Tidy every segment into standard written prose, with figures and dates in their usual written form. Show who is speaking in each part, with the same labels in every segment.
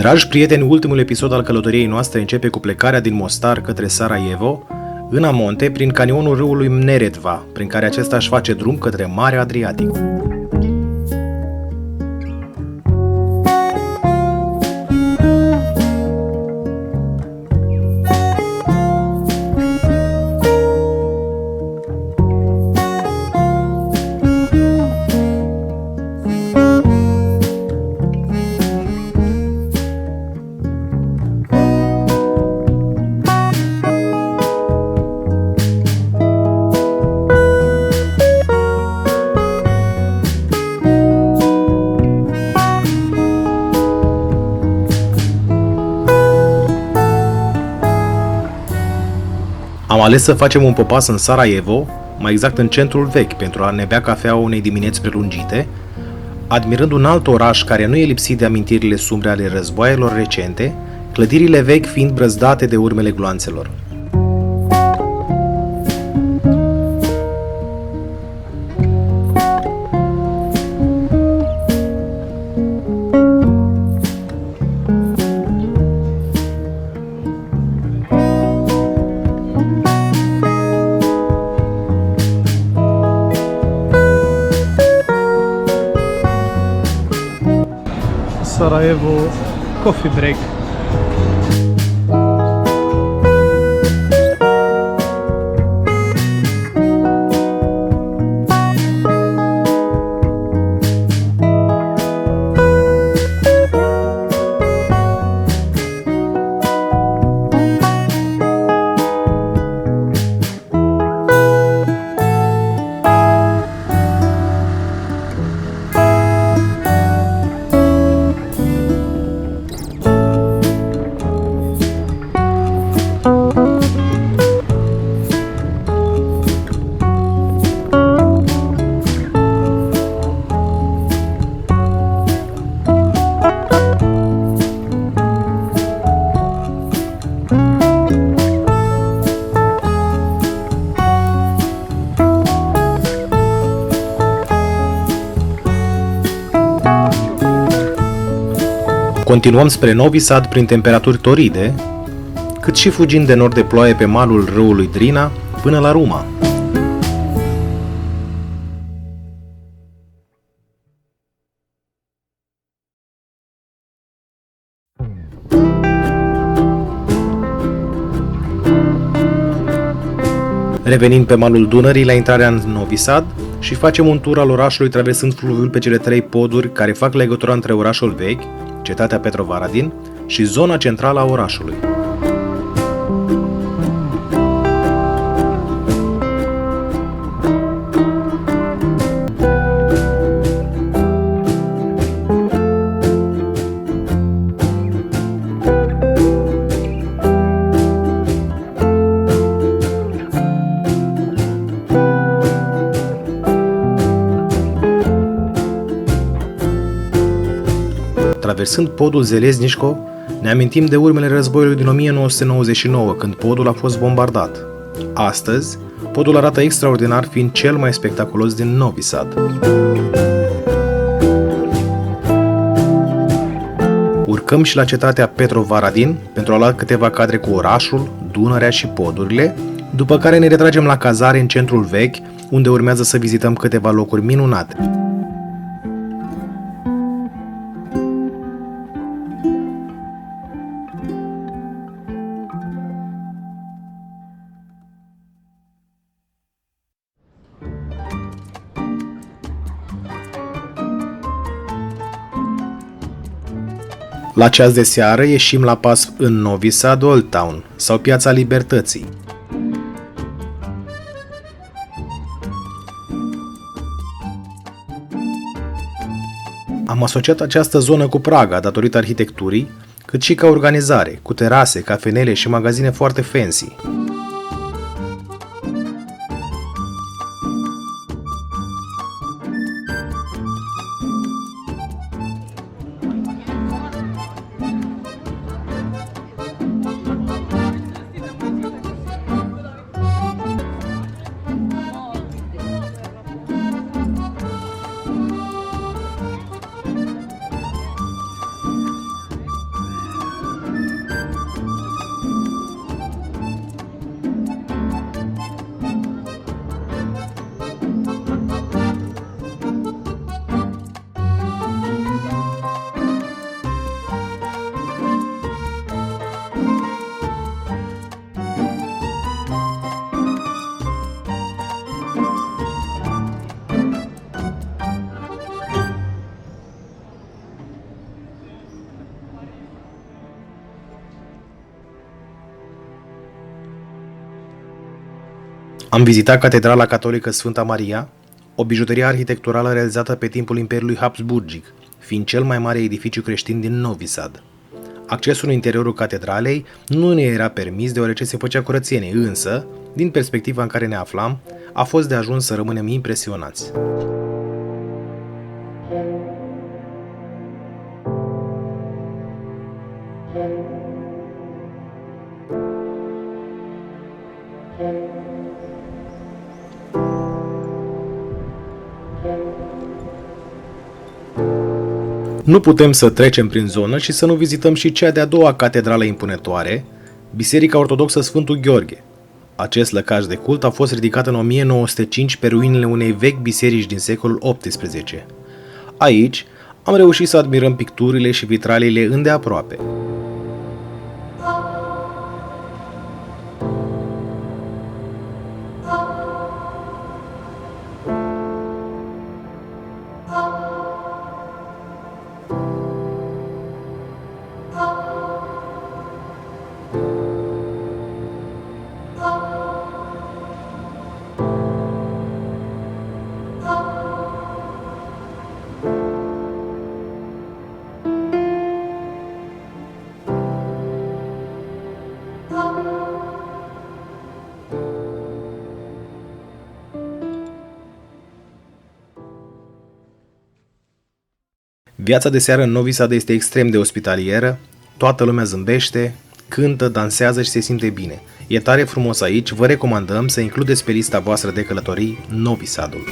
Speaker 1: Dragi prieteni, ultimul episod al călătoriei noastre începe cu plecarea din Mostar către Sarajevo, în amonte, prin canionul râului Neretva, prin care acesta își face drum către Marea Adriatică. Am ales să facem un popas în Sarajevo, mai exact în centrul vechi, pentru a ne bea cafea unei dimineți prelungite, admirând un alt oraș care nu e lipsit de amintirile sumbre ale războaielor recente, clădirile vechi fiind brăzdate de urmele gloanțelor.
Speaker 2: Sarajevo coffee break.
Speaker 1: Continuăm spre Novi Sad prin temperaturi toride, cât și fugind de nord de ploaie pe malul râului Drina până la Ruma. Revenim pe malul Dunării la intrarea în Novi Sad și facem un tur al orașului traversând fluviul pe cele trei poduri care fac legătura între orașul vechi, cetatea Petrovaradin, și zona centrală a orașului. Traversând podul Zelezničko, ne amintim de urmele războiului din 1999, când podul a fost bombardat. Astăzi, podul arată extraordinar, fiind cel mai spectaculos din Novi Sad. Urcăm și la cetatea Petrovaradin pentru a lua câteva cadre cu orașul, Dunărea și podurile, după care ne retragem la cazare în centrul vechi, unde urmează să vizităm câteva locuri minunate. La ceas de seară ieșim la pas în Novi Sad Old Town, sau Piața Libertății. Am asociat această zonă cu Praga datorită arhitecturii, cât și ca organizare, cu terase, cafenele și magazine foarte fancy. Am vizitat Catedrala Catolică Sfânta Maria, o bijuterie arhitecturală realizată pe timpul Imperiului Habsburgic, fiind cel mai mare edificiu creștin din Novi Sad. Accesul în interiorul catedralei nu ne era permis deoarece se făcea curățenie, însă, din perspectiva în care ne aflam, a fost de ajuns să rămânem impresionați. Nu putem să trecem prin zonă și să nu vizităm și cea de-a doua catedrală impunătoare, Biserica Ortodoxă Sfântul Gheorghe. Acest lăcaș de cult a fost ridicat în 1905 pe ruinele unei vechi biserici din secolul XVIII. Aici am reușit să admirăm picturile și vitraliile îndeaproape. Viața de seară în Novi Sad este extrem de ospitalieră, toată lumea zâmbește, cântă, dansează și se simte bine. E tare frumos aici, vă recomandăm să includeți pe lista voastră de călătorii Novi Sadul.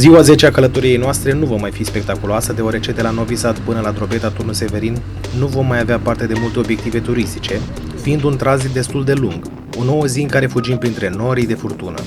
Speaker 1: Ziua 10 a călătoriei noastre nu va mai fi spectaculoasă, deoarece de la Novi Sad până la Drobeta Turnul Severin nu vom mai avea parte de multe obiective turistice, fiind un tranzit destul de lung, o nouă zi în care fugim printre norii de furtună.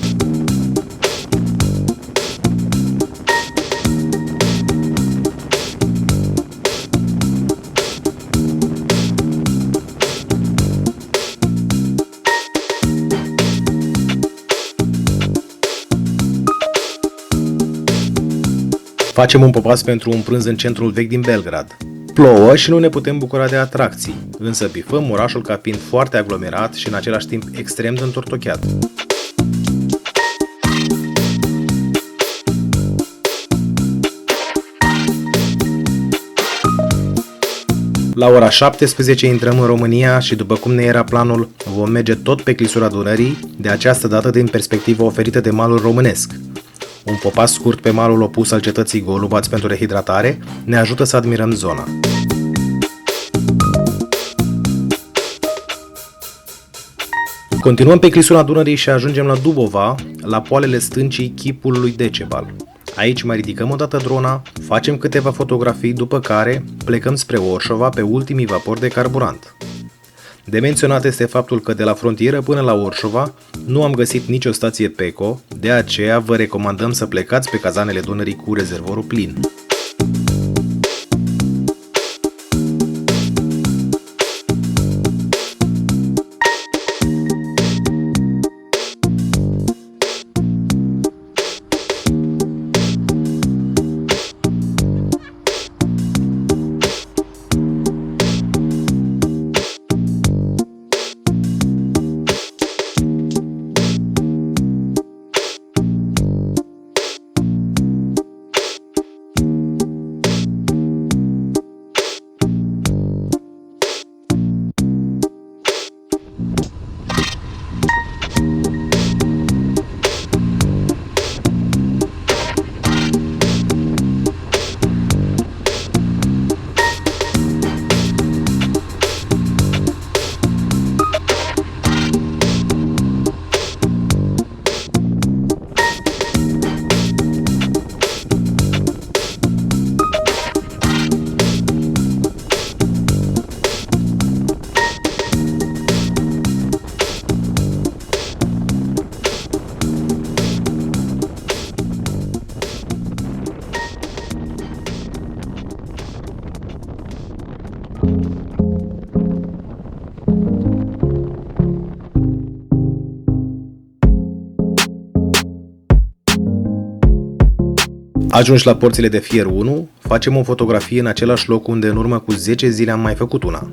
Speaker 1: Facem un popas pentru un prânz în centrul vechi din Belgrad. Plouă și nu ne putem bucura de atracții, însă bifăm orașul ca fiind foarte aglomerat și în același timp extrem de întortocheat. La ora 17 intrăm în România și, după cum ne era planul, vom merge tot pe clisura Dunării, de această dată din perspectiva oferită de malul românesc. Un popas scurt pe malul opus al cetății Golubaț pentru rehidratare ne ajută să admirăm zona. Continuăm pe clisura Dunării și ajungem la Dubova, la poalele stâncii chipul lui Decebal. Aici mai ridicăm o dată drona, facem câteva fotografii, după care plecăm spre Orșova pe ultimii vapori de carburant. De menționat este faptul că de la frontieră până la Orșova nu am găsit nicio stație PECO, de aceea vă recomandăm să plecați pe cazanele Dunării cu rezervorul plin. Ajunși la porțile de fier 1, facem o fotografie în același loc unde în urmă cu 10 zile am mai făcut una.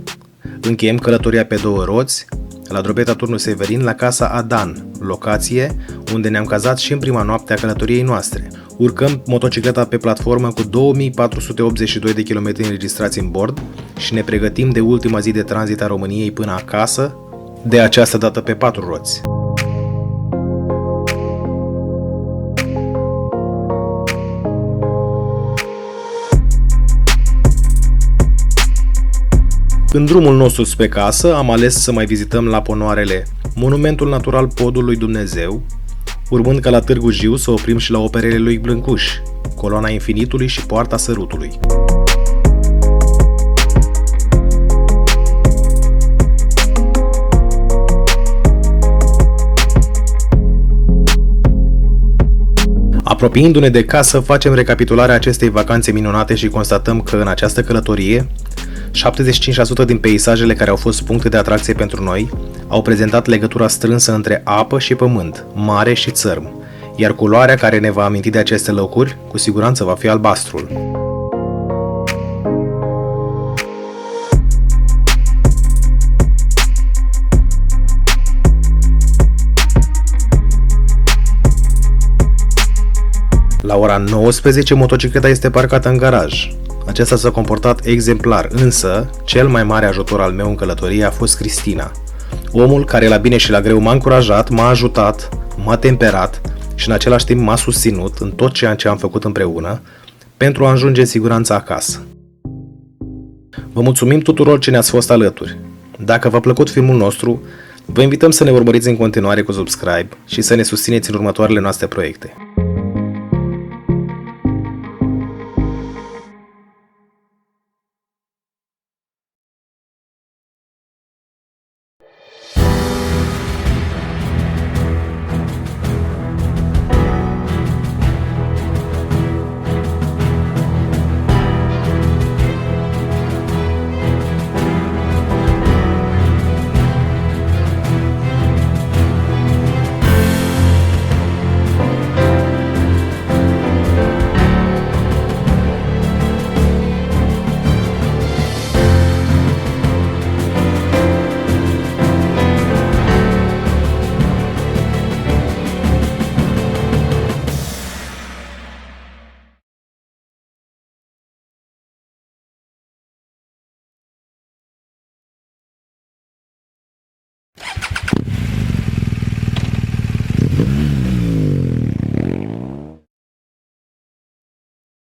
Speaker 1: Încheiem călătoria pe 2 roți, la Drobeta Turnul Severin, la Casa Adan, locație unde ne-am cazat și în prima noapte a călătoriei noastre. Urcăm motocicleta pe platformă cu 2482 de km înregistrați în bord și ne pregătim de ultima zi de tranzit a României până acasă, de această dată pe 4 roți. În drumul nostru spre casă am ales să mai vizităm la Ponoarele Monumentul Natural Podul lui Dumnezeu, urmând ca la Târgu Jiu să oprim și la operele lui Blâncuș, Coloana Infinitului și Poarta Sărutului. Apropiindu-ne de casă, facem recapitularea acestei vacanțe minunate și constatăm că în această călătorie 75% din peisajele care au fost puncte de atracție pentru noi au prezentat legătura strânsă între apă și pământ, mare și țărm, iar culoarea care ne va aminti de aceste locuri cu siguranță va fi albastrul. La ora 19, motocicleta este parcată în garaj. Acesta s-a comportat exemplar, însă cel mai mare ajutor al meu în călătorie a fost Cristina. Omul care la bine și la greu m-a încurajat, m-a ajutat, m-a temperat și în același timp m-a susținut în tot ceea ce am făcut împreună pentru a ajunge în siguranță acasă. Vă mulțumim tuturor ce ne-ați fost alături. Dacă v-a plăcut filmul nostru, vă invităm să ne urmăriți în continuare cu subscribe și să ne susțineți în următoarele noastre proiecte.